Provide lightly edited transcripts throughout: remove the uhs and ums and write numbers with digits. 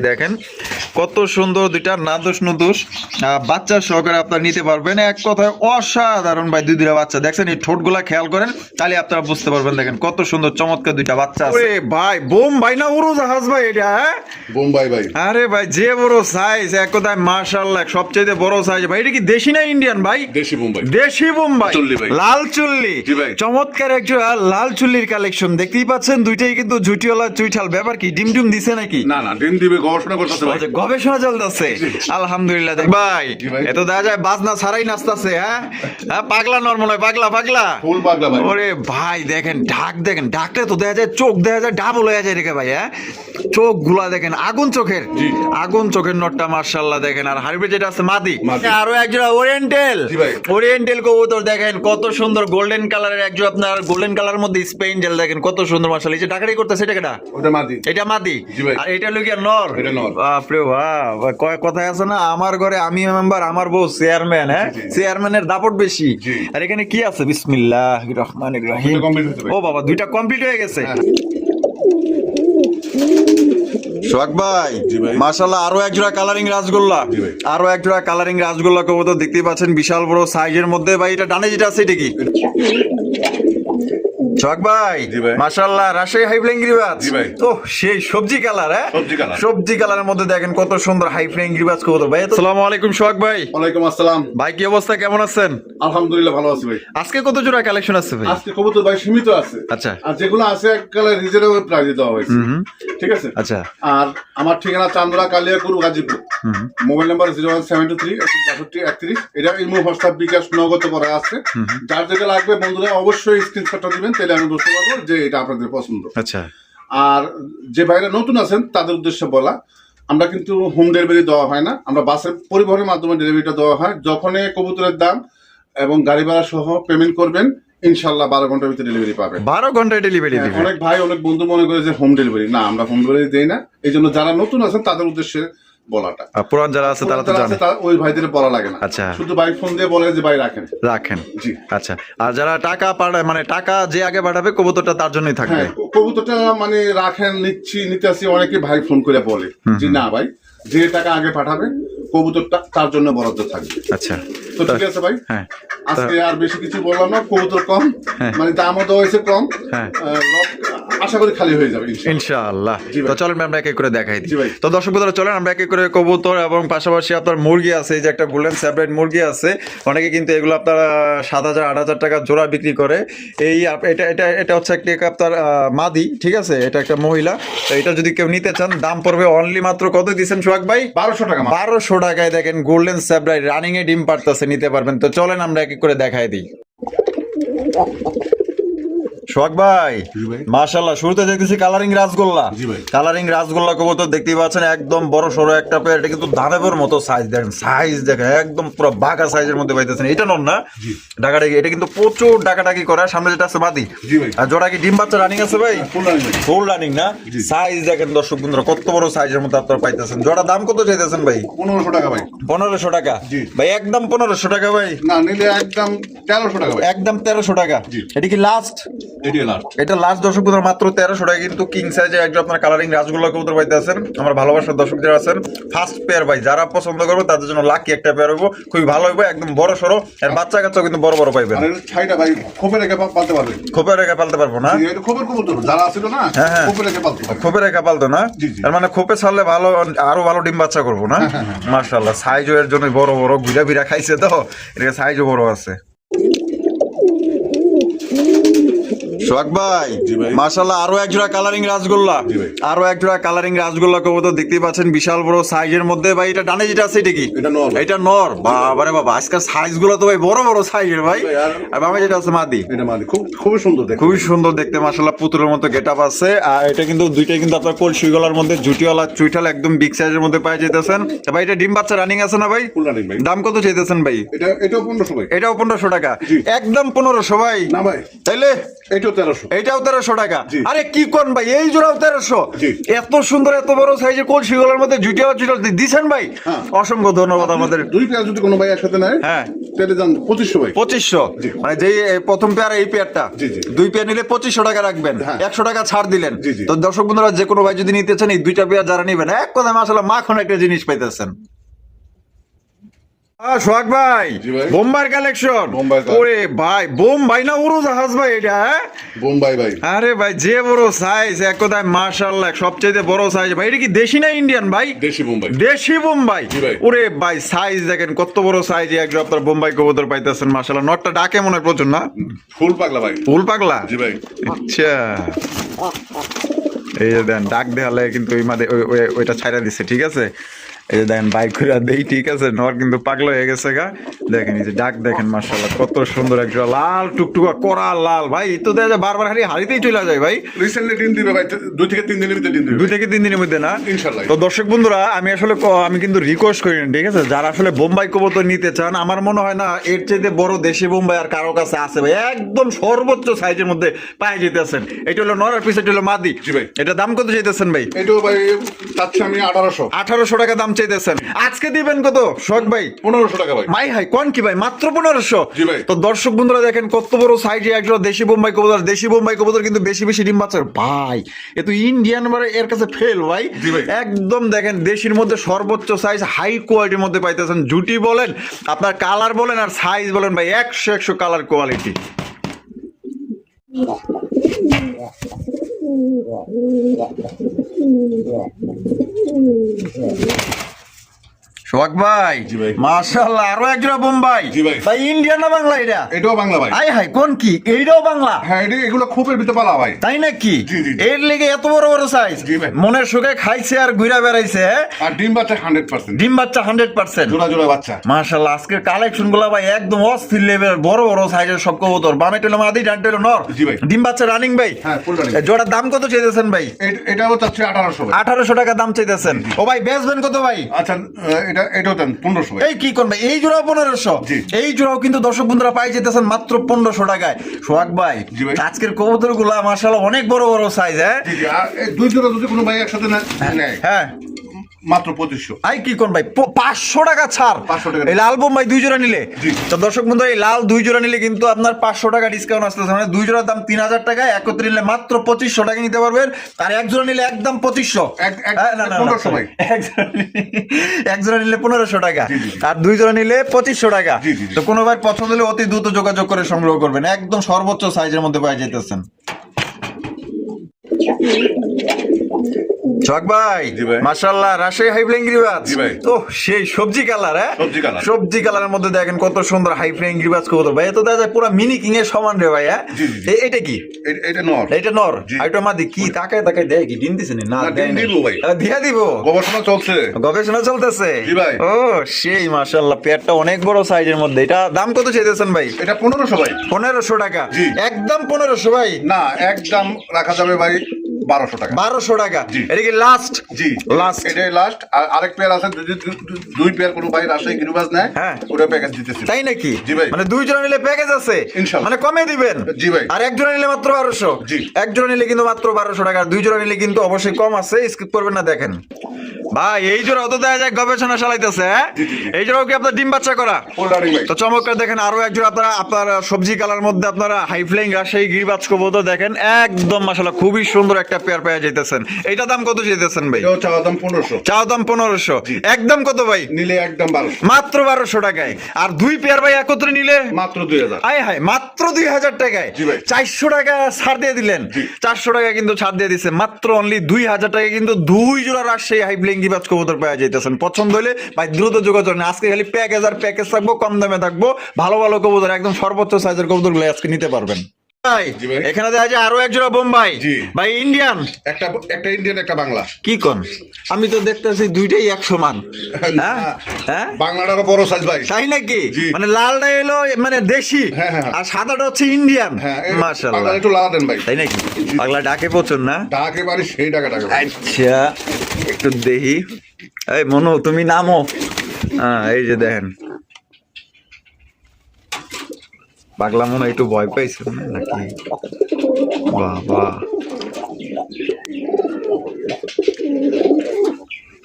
দেখেন কত সুন্দর দুইটা নাদুস নুদুস বাচ্চা সহকারে আপনারা নিতে পারবেন। এক কথায় অসাধারণ ভাই, দুইটা বাচ্চা দেখছেন, এই ঠোঁটগুলা খেয়াল করেন তাহলে আপনারা বুঝতে পারবেন। দেখেন কত সুন্দর চমৎকার দুইটা বাচ্চা আছে। ভাই বোম্বাই না উড়োজাহাজ ভাই এটা? হ্যাঁ বোম্বাই ভাই। আরে ভাই যে বড় সাইজ, এক কথায় মাশাআল্লাহ সবচেয়ে বড় সাইজ ভাই। এটা কি দেশি না ইন্ডিয়ান ভাই? দেশি বোম্বাই। দেশি বোম্বাই, লাল চুল্লি। জি ভাই। চমৎকার একজন লাল চুল্লির কালেকশন দেখতেই পাচ্ছেন। দুইটাই কিন্তু ঝুটিওয়ালা চুইঠাল। ব্যাপার কি, ডিম ডিম দিছে নাকি? না না, ডিম দিবে, গবেষণা করতেছে ভাই। গবেষণা চলতেছে, আলহামদুলিল্লাহ। ভাই এত দেখা যায় বাজনা ছাড়াই নাচতেছে। হ্যাঁ হ্যাঁ, পাগলা নর মনে হয়, পাগলা পাগলা ফুল পাগলা ভাই। ওরে ভাই দেখেন ঢাক, দেখেন ঢাকটা তো দেখা যায়, চোখ দেখা যায় ডাবল হয়ে যায় রেখে ভাই। হ্যাঁ চোখ গুলা দেখেন আগুন চোখের, আগুন চোখের নটটা মাশাআল্লাহ দেখেন। আর হাইব্রিড যেটা আছে মাদি, আরো একজোড়া ওরিয়েন্টাল, ওরিয়েন্টাল কবুতর দেখেন কত সুন্দর গোল্ডেন কালারের একজোড়া, আপনার গোল্ডেন কালার মধ্যে স্পেন জেল দেখেন কত সুন্দর মাশাআল্লাহ। এই যে ডাকাডাকি করতেছে এটা কেডা? ওটা মাদি। এটা মাদি। জি ভাই। আর এটা লইয়া নর। এটা নর। বাপ রে বাপ, কয় কথায় আছে না, আমার ঘরে আমি মেম্বার, আমার বউ চেয়ারম্যান। হ্যাঁ চেয়ারম্যানের দাপট বেশি। আর এখানে কি আছে? বিসমিল্লাহির রহমানির রহিম। ও বাবা, দুইটা কমপ্লিট হয়ে গেছে। সোহাগ ভাই মাশাআল্লাহ, আরো এক জোড়া কালারিং রাসগোল্লা, আরো এক জোড়া কালারিং রাসগোল্লা কবুতর দেখতেই পাচ্ছেন, বিশাল বড় সাইজের মধ্যে। ভাই এটা ডানে যেটা আছে এটা কি? সোহাগ ভাই মাশাআল্লাহ, রাজশাহী হাই ফ্লাইং গিরিবাজ। তো সেই সবজি কালার। হ্যাঁ সবজি কালারের মধ্যে দেখেন কত সুন্দর হাই ফ্লাইং গিরিবাজ কবুতর। ভাই আসসালামু আলাইকুম সোহাগ ভাই। ওয়ালাইকুম আসসালাম ভাই, কি অবস্থা, কেমন আছেন? আলহামদুলিল্লাহ ভালো আছি ভাই। আজকে কত জোড়া কালেকশন আছে ভাই? আজকে কবুতর ভাই সীমিত আছে। আচ্ছা। আর যেগুলো আছে এককালে রিজনেবল প্রাইসে দেওয়া হয়েছে। ঠিক আছে। আচ্ছা। আর আমার ঠিকানা চান্দরা কালিয়াকুর গাজীপুর। মোবাইল নাম্বার 01723 এটা ইমো হোয়াটসঅ্যাপ বিকাশ নগদ করা আছে। যার যেটা লাগবে বন্ধুরা অবশ্যই স্ক্রিনশটটা দিবেন, তাহলে আমি বুঝতে পারবো যে এটা আপনাদের পছন্দ। আচ্ছা। আর যে বাইরে নতুন আছেন তাদের উদ্দেশ্যে বলা, আমরা কিন্তু হোম ডেলিভারি দেওয়া হয় না, আমরা বাসের পরিবহনের মাধ্যমে ডেলিভারিটা দেওয়া হয়। যখনই কবুতরের দাম এবং গাড়ি ভাড়া সহ পেমেন্ট করবেন, ইনশাল্লাহ 12 ঘন্টার ভিতরে ডেলিভারি পাবেন। 12 ঘন্টায় ডেলিভারি দিবেন? অনেক ভাই অনেক বন্ধু মনে করে যে হোম ডেলিভারি, না আমরা হোম ডেলিভারি দেই না। এই জন্য যারা নতুন আছেন তাদের উদ্দেশ্যে বলাটা। পুরান যারা আছে তারা তো জানে, ওই ভাইদের বলা লাগে না। আচ্ছা। শুধু ভাই ফোন দিয়ে বলে যে ভাই রাখেন রাখেন। জি আচ্ছা। আর যারা টাকা পাঠায়, মানে টাকা যে আগে পাঠাবে কবুতরটা তার জন্যই থাকবে। কবুতরটা মানে রাখেন, নিতে আসি, অনেকে ভাই ফোন করে বলে যে না ভাই, যে টাকা আগে পাঠাবে কবুতরটা তার জন্য বরাদ্দ থাকবে। আচ্ছা তো ঠিক আছে ভাই। হ্যাঁ আজকে আর বেশি কিছু বললাম না, কবুতর কম, মানে দামও দেওয়া হয়েছে কম। আশা করি খালি হয়ে যাবে ইনশাআল্লাহ। তো চলেন আমরা এক এক করে দেখাই দিই। তো দর্শক বন্ধুরা চলেন আমরা এক এক করে কবুতর এবং পাশাপাশি আপনার মুরগি আছে, এই যে একটা গোল্ডেন সেপারেট মুরগি আছে। অনেকে কিন্তু এগুলো আপনারা 7,000 8,000 টাকা জোড়া বিক্রি করে। এই এটা এটা এটা হচ্ছে একটা আপনার মাদি, ঠিক আছে, এটা একটা মহিলা। তো এটা যদি কেউ নিতে চান দাম পড়বে অনলি মাত্র কত দিচ্ছেন সোহাগ ভাই? 1200 টাকা। 1200 টাকায় দেখেন গোল্ডেন সেপারেট রানিং এ ডিম পারতেছে, নিতে পারবেন। তো চলেন আমরা এক এক করে দেখাই দিই। সোহাগ ভাই মাশাআল্লাহ, শুরুতে দেখতেছি কালারিং রাসগোল্লা। কালারিং রাসগোল্লা কবুতর দেখতেই পাচ্ছেন, একদম বড় সড়ো একটা পেয়ার। এটা কিন্তু ধানেবের মতো সাইজ, দেখেন সাইজ দেখেন একদম পুরো বাঘা সাইজের মধ্যে পাইতেছেন। এটা নন না ডাকাডাকি, এটা কিন্তু প্রচুর ডাকাডাকি করে। সামনে যেটা আছে মাদি। আর জোড়া কি ডিম বাচ্চা রানিং আছে ভাই? ফুল রানিং না? সাইজ দেখেন দর্শক বন্ধুরা কত বড় সাইজের মধ্যে আপনারা পাইতেছেন। জোড়া দাম কত চাইতেছেন ভাই? 1500 টাকা ভাই। 1500 টাকা ভাই, একদম 1500 টাকা ভাই? না নিলে একদম 1300 টাকা ভাই। একদম 1300 টাকা। এটা কি লাস্ট? এটা লাস্ট দর্শক বন্ধুরা, মাত্র 1300 টাকা কিন্তু কিং সাইজে একদম আপনার কালারিং রাসগোল্লা কবুতর পাইতেছেন। আমার ভালোবাসার দর্শক যারা আছেন, ফার্স্ট পেয়ার ভাই, যারা পছন্দ করবে তাদের জন্য লাকি একটা পেয়ার হইব, খুবই ভালো হইব, একদম বড় সরো। আর বাচ্চা কাচ্চাও কিন্তু বড় বড় পাইবেন। আর ছাইটা ভাই খোপে রেখে পালতে পারবে। খোপে রেখে পালতে পারবো না? এটা খোপের কবুতর যারা আছে না, খোপে রেখে পালতে পারবে। খোপে রেখে পালতো না? তার মানে খোপে ছাড়লে ভালো, আরো ভালো ডিম বাচ্চা করবো না? মাশাআল্লাহ, সাইজও এর জন্য বড় বড়, ঘুরা ভিড়া খাইছে তো এটা সাইজও বড় আছে। সোহাগ ভাই মাশাআল্লাহ, আরো এক জোড়া কালারিং রাসগোল্লা, আরো এক জোড়া কালারিং রাসগোল্লা কবুতর দেখতেই পাচ্ছেন, বিশাল বড় সাইজের মধ্যে। ভাই এটা ডানে যেটা আছে এটা কি? এটা নর। বাবারে বাবা, আজকাল সাইজ গুলো তো ভাই বড় বড় সাইজের ভাই। আর বাবা যেটা আছে মাদি, এটা মাদি, খুবই সুন্দর দেখতে, খুবই সুন্দর দেখতে মাশাআল্লাহ, পুতুলের মতো গেটআপ আছে। আর এটা কিন্তু দুইটাই কিন্তু আপনার কলসি গলার মধ্যে ঝুটিওয়ালা চুইঠাল একদম বিগ সাইজের মধ্যে পাই যেতেছেন। ভাই এটা ডিম বাচ্চা রানিং আছে না ভাই? ফুল রানিং ভাই। দাম কত চাইতেছেন ভাই? এটাও 1500 ভাই। এটাও 1500 টাকা। একদম 1500 ভাই? না ভাই। তাইলে এটাও 1300। এইটাও 1300 টাকা। জি। আরে কি কোন ভাই, এই জোড়াও 1300? জি। এত সুন্দর এত বড় সাইজের কলসিগুলোর মধ্যে জুটিয়া দিছেন ভাই, হ্যাঁ। অসংখ্য ধন্যবাদ আমাদের। দুই পেয়ার যদি কোনো ভাই একসাথে নেয়, হ্যাঁ, তাহলে যান 2500 ভাই। 2500, জি। মানে যেই প্রথম পেয়ার এই পেয়ারটা, জি, জি। দুই পেয়ার নিলে 2500 টাকা রাখবেন, হ্যাঁ। 100 টাকা ছাড় দিলেন। জি, জি। তো দর্শক বন্ধুরা যে কোনো ভাই যদি নিতে চান এই দুইটা পেয়ার যারা নিবেন এক কথা মাশাআল্লাহ মাখন একটা জিনিস পাইতেছেন। সোহাগ ভাই, জি ভাই। বোম্বাই কালেকশন। বোম্বাই কালেকশন। ওরে ভাই, বোম্বাই না উড়োজাহাজ ভাই এটা? হ্যাঁ বোম্বাই ভাই। আরে ভাই যে বড় সাইজ, এক কথায় মাশাআল্লাহ সবচেয়ে বড় সাইজ ভাই। এটা কি দেশি না ইন্ডিয়ান ভাই? দেশি বোম্বাই। দেশি বোম্বাই। জি ভাই। ওরে ভাই সাইজ দেখেন কত বড় সাইজ, একজন আপনার বোম্বাই কবুতর পাইতেছেন মাশাআল্লাহ। নটটা ডাকে মনে হয় প্রচুর না? ফুল পাগলা ভাই। ফুল পাগলা। জি ভাই। আচ্ছা, এই যে দেন ডাক দেওয়ালে কিন্তু ওই মাঝে ওইটা ছাইরা দিচ্ছে, ঠিক আছে। এই যে দেখেন বাইক করে দেই, ঠিক আছে। নর কিন্তু পাগলা হয়ে গেছে গা, দেখেন এই যে ডাক দেখেন মাশাআল্লাহ কত সুন্দর, একটা লাল টুকটুকা করা লাল ভাই। তো দেখা যায় বারবার হাড়িতেই চলে যায় ভাই। রিসেন্টলি ডিম দিবে ভাই, 2 থেকে 3 দিনের ভিতরে ডিম দিবে। 2 থেকে 3 দিনের মধ্যে না ইনশাআল্লাহ। তো দর্শক বন্ধুরা আমি আসলে আমি কিন্তু রিকোয়েস্ট করি না, ঠিক আছে। যারা আসলে বোম্বাই কবুতর নিতে চান, আমার মনে হয় না এর চাইতে বড় দেশি বোম্বাই আর কারো কাছে আছে ভাই। একদম সর্বোচ্চ সাইজের মধ্যে পায়ে যেতেছেন। এটা হলো নর আর পিস, এটা হলো মাদি। জি ভাই। এটা দাম কত চাইতেছেন ভাই? এটাও ভাই চাচ্ছি আমি 1800। 1800 টাকা দাম চাইতেছেন। আজকে দিবেন কত শখ ভাই? 1500 টাকা ভাই। মাই হাই কোন কি ভাই, মাত্র 1500? জি ভাই। তো দর্শক বন্ধুরা দেখেন কত বড় সাইজে একজন দেশি বোম্বাই কবুতর। দেশি বোম্বাই কবুতর কিন্তু বেশি বেশি ডিম বাচ্চার ভাই। এ তো ইন্ডিয়ান মানে এর কাছে ফেল ভাই। জি ভাই। একদম দেখেন দেশির মধ্যে সর্বোচ্চ সাইজ, হাই কোয়ালিটির মধ্যে পাইতেছেন। জুটি বলেন, আপনার কালার বলেন আর সাইজ বলেন ভাই, 100 কালার কোয়ালিটি। সোহাগ ভাই, জি ভাই। মাশাআল্লাহ আরো একজোড়া বোম্বাই। জি ভাই। ভাই ইন্ডিয়ান না বাংলা এটা? এটাও বাংলা ভাই। আই হাই কোন কি, এইটাও বাংলা? হ্যাঁ, এগুলো খোপের ভিতরে পালা ভাই। তাই নাকি? জি, জি, জি। এর লেগে এত বড় বড় সাইজ? জি ভাই। মনের সুখে খাইছে আর ঘুরা বেড়াইছে, হ্যাঁ? আর ডিম বাচ্চা 100%। ডিম বাচ্চা 100%। জোড়া জোড়া বাচ্চা। মাশাআল্লাহ আজকের কালেকশন গুলা ভাই একদম অস্থির লেভেল, বড় বড় সাইজের সব কবুতর। বামে টেলো মাদি, ডান টেলো নর। জি ভাই। ডিম বাচ্চা রানিং ভাই। হ্যাঁ, ফুল রানিং। জোড়ার দাম কত চাইতেছেন ভাই? এটাও চাচ্ছি 1800 ভাই। 1800 টাকা দাম চাইতেছেন। ও ভাই বেচবেন কত ভাই? আচ্ছা, এটাও দেন 1500 ভাই। এই কি করবে, এই জোড়াও 1500? জি। এই জোড়াও কিন্তু দর্শক বন্ধুরা পাই যেতেছেন মাত্র 1500 টাকায়। সোহাগ ভাই, জি ভাই। আজকের কবুতর গুলা মাশাআল্লাহ অনেক বড় বড় সাইজ, হ্যাঁ? জি, জি। আর এই দুই জোড়া যদি কোনো ভাই একসাথে নেয়, হ্যাঁ মাত্র 2500। আই কি কোন ভাই, 500 টাকা ছাড়। 500 টাকা। এই লাল বোম্বাই 2 জোড়া নিলে, জি। তো দর্শক বন্ধু এই লাল 2 জোড়া নিলে কিন্তু আপনার 500 টাকা ডিসকাউন্ট আসতেছে। মানে 2 জোড়ার দাম 3000 টাকা, একত্রে নিলে মাত্র 2500 টাকা নিতে পারবেন। আর এক জোড়া নিলে একদম 2500। না, 1500 ভাই। এক জোড়া নিলে 1500 টাকা, জি, জি, জি। আর 2 জোড়া নিলে 2500 টাকা। জি, জি, জি। তো কোনো ভাই পছন্দ হলে অতি দ্রুত যোগাযোগ করে সংগ্রহ করবেন, একদম সর্বোচ্চ সাইজের মধ্যে পাই যেতেছেন। সোহাগ ভাই, জি ভাই। মাশাআল্লাহ রাজশাহী হাইফ্লাইং গিরিবাজ। জি ভাই। তো সেই সবজি কালার, হ্যাঁ? সবজি কালার। সবজি কালারের মধ্যে দেখেন কত সুন্দর হাইফ্লাইং গিরিবাজ কবুতর ভাই। এত দেখা যায় পুরো মিনি কিং এর সমান রে ভাই, হ্যাঁ? জি, জি, জি। এটা কি? এটা নর। এটা নর? জি। আর এটা মাদি? কি তাকায় তাকায় দেয় কি, ডিম দিছে না? না, দেয় ডিম নাই। দিবো ভাই। দিয়া দিব? গবেষণা চলছে। গবেষণা চলতেছে? জি ভাই। ও সেই মাশাআল্লাহ, পেয়ারটা অনেক বড় সাইজের মধ্যে। এটা দাম কত চাইতেছেন ভাই? এটা 1500 ভাই। 1500 টাকা? জি। একদম 1500 ভাই? না, একদম রাখা যাবে ভাই 1200 টাকা। 1200 টাকা? জি। এটা কি লাস্ট? জি, লাস্ট। এটাই লাস্ট। আর আরেক পেয়ার আছে, যদি দুই পেয়ার কোনো ভাই রাজশাহী গিরিবাজ নেয়, হ্যাঁ। ওটা প্যাকেজ দিতেছি। তাই নাকি? জি ভাই। মানে 2 জোড়া নিলে প্যাকেজ আছে? ইনশাআল্লাহ। মানে কমে দিবেন? জি ভাই। আর এক জোড়া নিলে মাত্র 1200? জি। এক জোড়া নিলে কিন্তু মাত্র 1200 টাকা, আর 2 জোড়া নিলে কিন্তু অবশ্যই কম আছে, স্কিপ করবেন না। দেখেন ভাই এই জোড়া তো দেখা যায় গবেষণা চালাইতেছে, হ্যাঁ? জি, জি, জি। এই জোড়াও কি আপনার ডিম বাচ্চা করা? ফুল রানিং ভাই। তো চমৎকার। দেখেন আরো এক জোড়া আপনার সবজি কালার মধ্যে আপনারা হাইফ্লাইং রাজশাহী গিরিবাজ কবুতর দেখেন, একদম মাশাআল্লাহ খুবই সুন্দর একটা পেয়ার পেয়ে যাইতেছেন। এইটা দাম কত চাইতেছেন ভাই? এটাও চাওয়া দাম 1500। চাও দাম 1500? একদম কত ভাই? নিলে একদম 1200। মাত্র 1200 টাকায়। আর 2 পেয়ার ভাই একত্রে নিলে মাত্র 2000। আয় হায়, মাত্র 2000 টাকায়? জি ভাই। 400 টাকা ছাড় দিয়ে দিলেন। জি। 400 টাকা কিন্তু ছাড় দিয়ে দিচ্ছে, মাত্র অনলি 2000 টাকা কিন্তু 2 জোড়া রাজশাহী হাইফ্লাইং গিরিবাজ কবুতর পাওয়া যাইতেছেন। পছন্দ হলে ভাই দ্রুত যোগাযোগ করুন। আজকে খালি প্যাকেজ আর প্যাকেজ থাকবো, কম দামে থাকবো, ভালো ভালো কবুতর, একদম সর্বোচ্চ সাইজের কবুতরগুলো আজকে নিতে পারবেন। ভাই জি ভাই। এখানে দেখা যায় আরো এক জোড়া বোম্বাই। জি। ভাই ইন্ডিয়ান? একটা ইন্ডিয়ান, একটা বাংলা। কি কোন, আমি তো দেখতেছি দুইটাই 1 সমান। হ্যাঁ হ্যাঁ, বাংলাটারও বড় সাইজ ভাই। তাই নাকি? জি। মানে লালটা এলো মানে দেশি, হ্যাঁ, হ্যাঁ, হ্যাঁ। আর সাদাটা হচ্ছে ইন্ডিয়ান। হ্যাঁ, মাশাআল্লাহ। বাংলা একটু লালা দেন ভাই। তাই নাকি? পাগলা ডাকে প্রচুর না? ডাকে বাড়ি সেই ডাকা ডাকে ভাই। আচ্ছা একটু দেখি। এই মনু তুমি নামো। হ্যাঁ এই যে দেখেন পাগলা মনে হয় একটু ভয় পাইছে নাকি? বাবা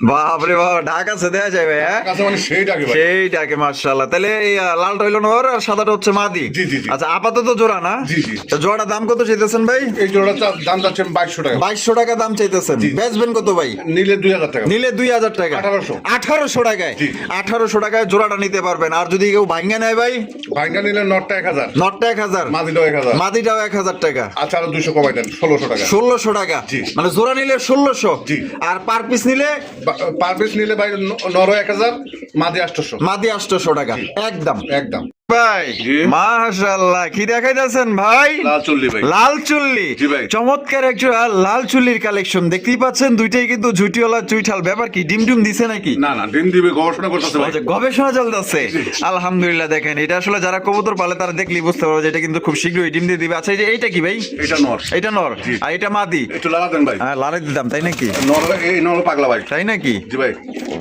বাপরে বাবা, ঢাক আছে দেখা যায় ভাই। হ্যাঁ কাছে মানে সেইটাকে ভাই। সেইটাকে মাশাআল্লাহ। তাহলে এই লালটা হইলো নর আর সাদাটা হচ্ছে মাদি। জি, জি, জি। আচ্ছা আপাতত জোড়া না? জি, জি। তো জোড়াটার দাম কত চাইতেছেন ভাই? এই জোড়া দাম যাচ্ছে 2200 টাকা। 2200 টাকা দাম চাইতেছেন। বেচবেন কত ভাই? নিলে 2000 টাকা। নিলে 2000 টাকা। 1800 টাকায়। জি। 1800 টাকায় জোড়াটা নিতে পারবেন। আর যদি কেউ ভাঙ্গা নেয় ভাই? ভাঙ্গা নিলে নটটা 1000, নটটা 1000, মাদিটাও 1000, মাদিটাও 1000 টাকা। আচ্ছা আরো 200 কমাই দেন, 1600 টাকা। 1600 টাকা। জি। মানে জোড়া নিলে 1600। জি। আর পার পিস নিলে? পার পিস নিলে ভাই নর 1000, মাদি 800। মাদি 800 টাকা একদম। একদম ভাই জি। মাশাআল্লাহ, কি দেখাইতেছেন ভাই? লাল চল্লি ভাই। লাল চুল্লি। জি ভাই। চমৎকার একটা লাল চুল্লির কালেকশন দেখতেই পাচ্ছেন। দুইটাই কিন্তু ঝুটিওয়ালা চুইঠাল। ব্যাপার কি, ডিম ডিম দিছে নাকি? না না, ডিম দিবে, গবেষণা করতেছে ভাই। আচ্ছা, গবেষণা চলতেছে। আলহামদুলিল্লাহ। দেখেন এটা আসলে যারা কবুতর পালে তারা দেখলেই বুঝতে পারবে যে এটা কিন্তু খুব শীঘ্রই ডিম দিয়ে দিবে। আচ্ছা এই যে এইটা কি ভাই? এটা নর। এটা নর আর এটা মাদি। একটু লালা দেন ভাই। হ্যাঁ লালে দিতাম, তাই নাকি? নর, এই নর পাগলা ভাই। তাই নাকি? জি ভাই।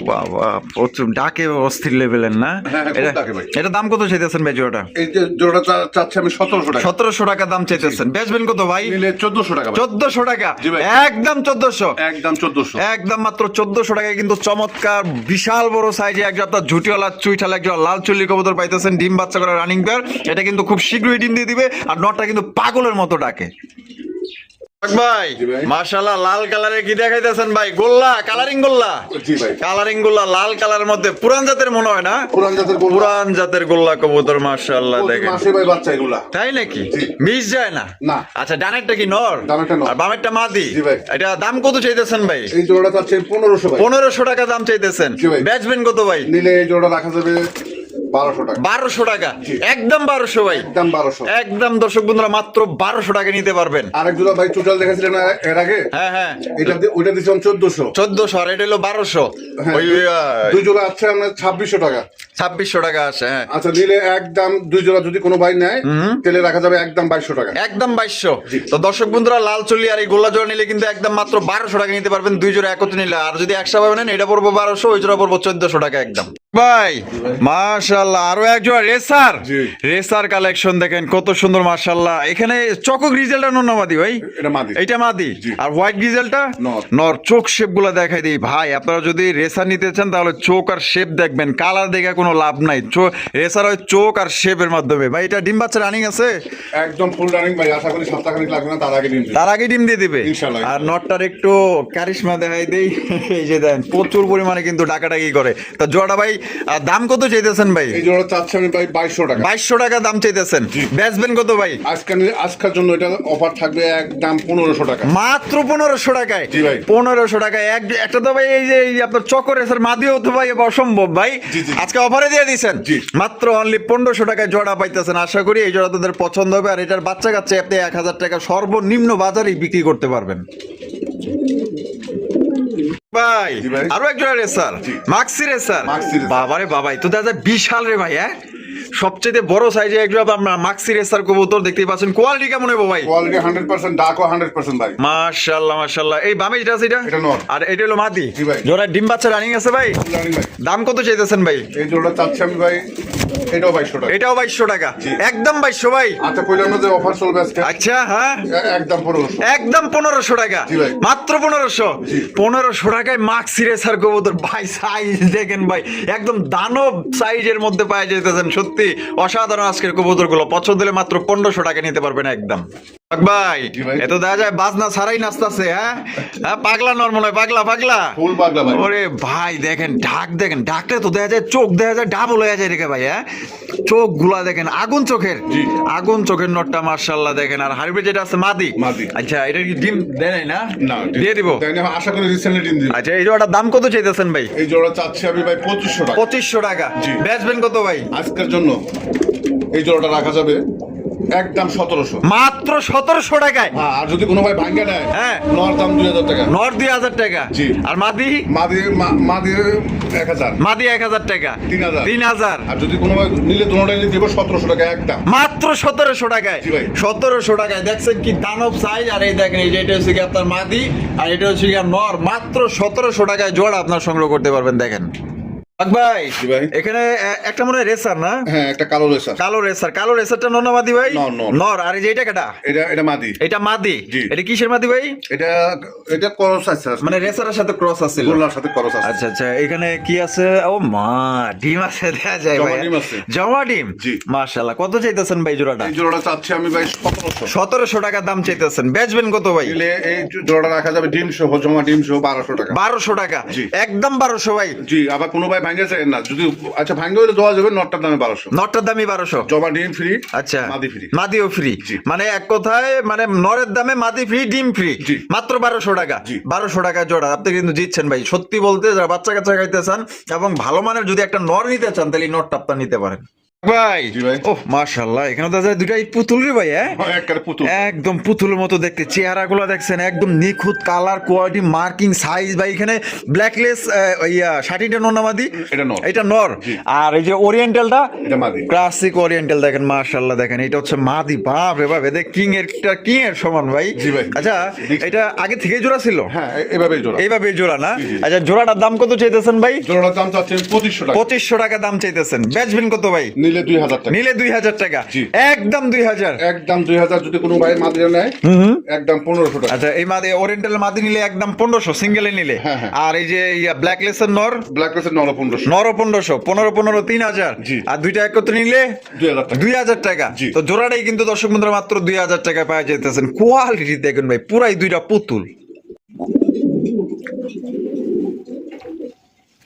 বাবা প্রচুর ডাকে অস্থির লেভেলের না? হ্যাঁ, খুব এটা ডাকে ভাই। এটা দাম কত চাইতেছেন ভাই জোড়াটা? এই যে জোড়া চাচ্ছি আমি 1700 টাকা। 1700 টাকা দাম চাইতেছেন। বেচবেন কত ভাই? নিলে 1400 টাকা ভাই। 1400 টাকা। জি ভাই। একদম 1400। একদম 1400। একদম মাত্র 1400 টাকায় কিন্তু চমৎকার বিশাল বড় সাইজে একজন আপনার ঝুটিওয়ালা চুইঠাল একজন লাল চুল্লি কবুতর পাইতেছেন। ডিম বাচ্চা করা রানিং পেয়ার। এটা কিন্তু খুব শীঘ্রই ডিম দিয়ে দিবে। আর নটটা কিন্তু পাগলের মতো ডাকে। ভাই জি ভাই। মাশাআল্লাহ, লাল কালারের কি দেখাইতেছেন ভাই? গোল্লা, কালারিং গোল্লা। জি ভাই। কালারিং গোল্লা লাল কালারের মধ্যে পুরান জাতের মনে হয় না? পুরান জাতের গোল্লা। পুরান জাতের গোল্লা কবুতর মাশাআল্লাহ। প্রতি দেখেন মাসে ভাই বাচ্চা এগুলা। তাই নাকি? জি। মিস যায় না? না। আচ্ছা ডানেরটা কি নর? ডানেরটা নর। আর বামেরটা মাদি? জি ভাই। এটা দাম কত চাইতেছেন ভাই? এই জোড়া চাচ্ছি 1500 ভাই। 1500 টাকা দাম চাইতেছেন। জি ভাই। বেচবেন কত ভাই? নিলে এই জোড়া রাখা যাবে 1200 টাকা। 1200 টাকা। জি। একদম 1200 ভাই। একদম 1200। একদম দর্শক বন্ধুরা মাত্র 1200 টাকা নিতে পারবেন। আরেক জোড়া ভাই টোটাল দেখাছিলেন না এর আগে? হ্যাঁ হ্যাঁ। ওইটা দিছিলাম 1400। 1400 আর এটা হলো 1200। হ্যাঁ, ওই দুই জোড়া আছে আপনার 2600 টাকা। 2600 টাকা আসে। হ্যাঁ আচ্ছা নিলে একদম দুই জোড়া যদি কোনো ভাই নেয় তাহলে রাখা যাবে একদম 2200 টাকা। একদম 2200। তো দর্শক বন্ধুরা লাল চল্লি আর এই গোল্লা জোড়া নিলে কিন্তু একদম মাত্র 1200 টাকা নিতে পারবেন। দুই জোড়া একত্রে নিলে। আর যদি একসাথে নেন এটা পড়বো 1200, ওই জোড়া পড়বো 1400 টাকা একদম। ভাই মাশাআল্লাহ, আরো এক জোড়া রেসার। জি। রেসার কালেকশন দেখেন কত সুন্দর মাশাআল্লাহ। এখানে চকক গ্রিজেলটা নর না মাদি ভাই? এটা মাদি। এটা মাদি। জি। আর হোয়াইট গ্রিজেলটা নর। নর। চোখ শেপ গুলা দেখাই দিই ভাই। আপনারা যদি রেসার নিতে চান তাহলে চোখ আর শেপ দেখবেন, কালার দেখে কোনো লাভ নাই। রেসার হয় চোখ আর শেপের মাধ্যমে। ভাই এটা ডিম বাচ্চা রানিং আছে? একদম ফুল রানিং ভাই। আশা করি সপ্তাহখানেক লাগবে না, তার আগে ডিম দিবে। তার আগে ডিম দিয়ে দিবে ইনশাআল্লাহ। আর নটটার একটু কারিশমা দেখাই দেই। এই যে দেন প্রচুর পরিমাণে কিন্তু ডাকাডাকি করে। তা জোড়া ভাই দাম কত চাইতেছেন ভাই? এই জোড়া চাচ্ছি আমি ভাই 2200 টাকা। 2200 টাকা দাম চাইতেছেন। বেচবেন কত ভাই? আজকের জন্য এটা অফার থাকবে একদম 1500 টাকা। মাত্র 1500 টাকায়। জি ভাই। 1500 টাকায় একটা তো ভাই এই যে আপনার চকর রেসার মাদিও তো ভাই অসম্ভব ভাই। জি, জি। আজকে অফারে দিয়ে দিয়েছেন। জি। মাত্র অনলি 1500 টাকায় জোড়া পাইতেছেন। আশা করি এই জোড়া তাদের পছন্দ হবে। আর এটার বাচ্চা কাচ্চা আপনি 1000 টাকা সর্বনিম্ন বাজারেই বিক্রি করতে পারবেন ভাই। জি ভাই। আরো এক জোড়া racer, Maksi racer. Maksi racer. বাবারে বাবাই তো দাদা বিশাল রে ভাই। হ্যাঁ সবচেয়ে বড় সাইজে এক জোড়া আমরা মাক্সি রেসার কবুতর দেখতেই পাচ্ছেন। কোয়ালিটি কেমন হবে ভাই? কোয়ালিটি 100%, ডাকও 100% ভাই। মাশাআল্লাহ মাশাআল্লাহ। এই বামে যেটা আছে এটা নর। আর এটা হলো মাদি। জি ভাই। জোড়া ডিম বাচ্চা রানিং আছে ভাই। ফুল রানিং ভাই। দাম কত চাইতেছেন ভাই? এই জোড়া চাচ্ছি আমি ভাই এটাও 2200 টাকা। এটাও 2200 টাকা। জি। একদম 2200 ভাই। আচ্ছা কইলাম না যে অফার চলবে আজকে। আচ্ছা হ্যাঁ একদম 1500। একদম 1500 টাকা। জি ভাই। মাত্র 1500। জি। 1500 টাকায় মাক্সি রেসার কবুতর ভাই। সাইজ দেখেন ভাই, একদম দানব সাইজের মধ্যে পাওয়া যেতেছেন। সত্যি অসাধারণ আজকের কবুতর গুলো। পছন্দ হলে মাত্র 1500 টাকা নিতে পারবেন একদম ভাই। জি ভাই। এত দেখা যায় বাজনা ছাড়াই নাচতাছে। হ্যাঁ হ্যাঁ পাগলা নর মনে হয়, পাগলা পাগলা। ফুল পাগলা ভাই। ওরে ভাই দেখেন ঢাক দেখেন, ঢাকটা তো দেখা যায় চোখ দেখা যায় ডাবল হয়ে যায় রেখে ভাই। হ্যাঁ চোখ গুলা দেখেন আগুন চোখের। জি। আগুন চোখের নটটা মাশাআল্লাহ দেখেন। আর হাইব্রিড যেটা আছে মাদি। মাদি। আচ্ছা এটা কি ডিম দেয় নাই না? না দিয়ে দিব। তাই না, আশা করি রিসেন্টলি ডিম দিবে। আচ্ছা এই জোড়াটার দাম কত চাইতেছেন ভাই? এই জোড়া চাচ্ছি আমি ভাই 2500 টাকা। 2500 টাকা। জি। বেচবেন কত ভাই? আজকের জন্য এই জোড়াটা রাখা যাবে একদম 1700। মাত্র 1700 টাকায়। হ্যাঁ, আর যদি কোনো ভাই ভাঙ্গে নেয় হ্যাঁ। নর দাম 2000 টাকা। নর 2000 টাকা। জি। আর মাদি? মাদি 1000। মাদি 1000 টাকা। 3000। 3000। আর যদি কোনো ভাই নিলে দুটোটাই দিব 1700 টাকা একদম। মাত্র 1700 টাকায়। জি ভাই। 1700 টাকায় দেখছেন কি দানব সাইজ। আর এই দেখেন এই যে এটা হচ্ছে কি আপনার মাদি আর এটা হচ্ছে কি নর। মাত্র 1700 টাকায় জোড়া আপনার সংগ্রহ করতে পারবেন। দেখেন হক ভাই জি ভাই। এখানে একটা মনে হয় রেসার না? হ্যাঁ, একটা কালো রেসার। কালো রেসারটা নর না মাদি ভাই? নর, নর। নর। আর এই যে এটা কেটা? এটা মাদি। এটা মাদি। জি। এটা কিসের মাদি ভাই? এটা ক্রস আছে, মানে রেসারের সাথে ক্রস আছে। গোল্লার সাথে ক্রস আছে। আচ্ছা আচ্ছা, এখানে কি আছে? ও মা, ডিম আছে দেখা যায় জমা ভাই। ডিম আছে। জমা ডিম? জি। মাশাআল্লাহ। কত চাইতেছেন ভাই জোড়াটা? এই জোড়াটা চাচ্ছি আমি ভাই 1700। 1700 টাকা দাম চাইতেছেন। বেচবেন কত ভাই? নিলে এই জোড়াটা রাখা যাবে ডিম সহ, জমা ডিম সহ 1200 টাকা। 1200 টাকা? জি। একদম 1200 ভাই? জি। আবার কোনো ভাই ভাঙে চাই না, যদি আচ্ছা ভাঙে হলে দেওয়া যাবে, নটটার দামে 1200। নটটার দামই 1200? জমা ডিম ফ্রি। আচ্ছা, মাদি ফ্রি। মাদিও ফ্রি। জি। মানে এক কথায় মানে নরের দামে মাদি ফ্রি, ডিম ফ্রি। জি। মাত্র 1200 টাকা। জি। 1200 টাকা জোড়া। আপনি কিন্তু জিতছেন ভাই। সত্যি বলতে যারা বাচ্চা কাচ্চা খাইতে চান এবং ভালো মানের যদি একটা নর নিতে চান তাহলে এই নরটা আপনার নিতে পারেন ভাই। জি ভাই। ওহ মাশাআল্লাহ, এখানে তো দুটাই পুতুল রে ভাই। হ্যাঁ, একবারে পুতুল। একদম পুতুলের মতো দেখতে। চেহারাগুলো দেখছেন একদম নিখুঁত, কালার কোয়ালিটি মার্কিং সাইজ ভাই। এখানে ব্ল্যাকলেস শাটিটা নর না মাদি? এটা নর। এটা নর। জি। আর এই যে ওরিয়েন্টালটা? এটা মাদি। ক্লাসিক ওরিয়েন্টাল দেখেন মাশাআল্লাহ, দেখেন এটা হচ্ছে মাদি। বাপ রে বাপ, এদের কিং এর সমান ভাই। জি ভাই। আচ্ছা, এটা আগে থেকে জোড়া ছিল? হ্যাঁ, এভাবেই জোড়া। এইভাবে জোড়া না? জি, জি। আচ্ছা, জোড়াটার দাম কত চাইতেছেন ভাই? জোড়াটার দাম চাচ্ছি 2500 টাকা। 2500 টাকা দাম চাইতেছেন। বেচবেন কত ভাই? নিলে 2000 টাকা। নিলে 2000 টাকা? জি। একদম 2000? একদম 2000। যদি কোনো ভাই মাদি নেয় একদম 1500 টাকা। আচ্ছা, এই মাদি ওরিয়েন্টাল মাদি নিলে একদম 1500 সিঙ্গেলে নিলে। হ্যাঁ, হ্যাঁ। আর এই যে ব্ল্যাকলেসের নর? ব্ল্যাক রেসের 1500। নর 1500, 15 3000। জি। আর দুইটা একত্রে নিলে 2000 টাকা। 2000 টাকা। জি। তো জোড়াটাই কিন্তু দর্শক বন্ধুরা মাত্র 2000 টাকায় পাওয়া যেতেছেন। কোয়ালিটি দেখুন ভাই, পুরাই দুইটা পুতুল।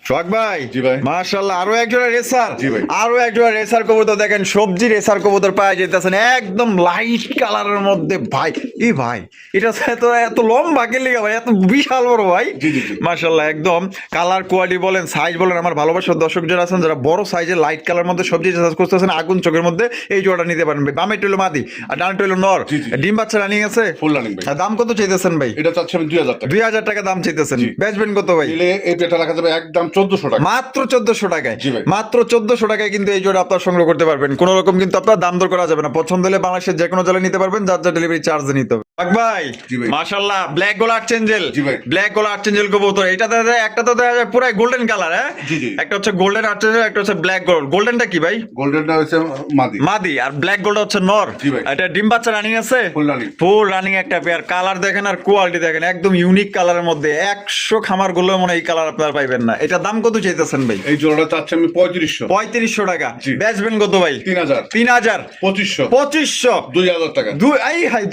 সোহাগ ভাই। জি ভাই। মাশাআল্লাহ, আরো এক জোড়া রেসার। জি ভাই। আরো এক জোড়া রেসার কবুতর দেখেন, সবজি রেসার কবুতর পাওয়া যেতেছেন একদম লাইট কালারের মধ্যে ভাই। এই ভাই, এটা তো এত লম্বা কে লিগা ভাই, এত বিশাল বড় ভাই। জি, জি, জি। মাশাআল্লাহ, একদম কালার কোয়ালিটি বলেন, সাইজ বলেন, আমার ভালোবাসার দর্শক যারা আছেন যারা বড় সাইজের লাইট কালার মধ্যে সবজি চাষ করতেছেন আগুন চোখের মধ্যে, এই জোড়াটা নিতে পারেন ভাই। বামে টইলো মাদি আর ডানে টইলো নর। জি, জি। ডিম বাচ্চা রানিং আছে? ফুল রানিং ভাই। আর দাম কত চাইতেছেন ভাই? এটা চাচ্ছি আমি 2000 টাকা। 2000 টাকা দাম চাইতেছেন। জি। বেচবেন কত ভাই? নিলে এই পেটা রাখা যাবে একদম 1400 টাকা। মাত্র 1400 টাকায়? জি ভাই। মাত্র 1400 টাকায় কিন্তু এই জোড়া আপনার সংগ্রহ করতে পারবেন। কোন রকম কিন্তু আপনার দাম দর করা যাবে না। পছন্দ হলে বাংলাদেশের যে কোনো জেলায় নিতে পারবেন, যার যা ডেলিভারি চার্জ নিতে হবে। হক ভাই। জি ভাই। মাশাআল্লাহ, ব্ল্যাক গোল আর্চেঞ্জেল। জি ভাই। ব্ল্যাক গোল আর্চেঞ্জেল কবুতর। এটা দেখা যায়, একটা তো দেখা যায় পুরাই গোল্ডেন কালার। হ্যাঁ, জি, জি। একটা হচ্ছে গোল্ডেন আর্চেঞ্জেল, একটা হচ্ছে ব্ল্যাক গোল্ড। গোল্ডেনটা কি ভাই? গোল্ডেনটা হচ্ছে মাদি। মাদি। আর ব্ল্যাক গোল্ডটা হচ্ছে নর। জি ভাই। এটা ডিম বাচ্চা রানিং আছে? Full running. ফুল রানিং একটা পেয়ার। কালার দেখেন আর কোয়ালিটি দেখেন, একদম ইউনিক কালারের মধ্যে। 100 খামার গুলো মনে হয় এই কালার আপনারা পাইবেন না। এটা দাম কত চাইতেছেন ভাই? এই জোড়াটা চাচ্ছি আমি 3500। 3500 টাকা? জি। বেচবেন কত ভাই? 3000। 3000? 2500। 2500? 2000 টাকা।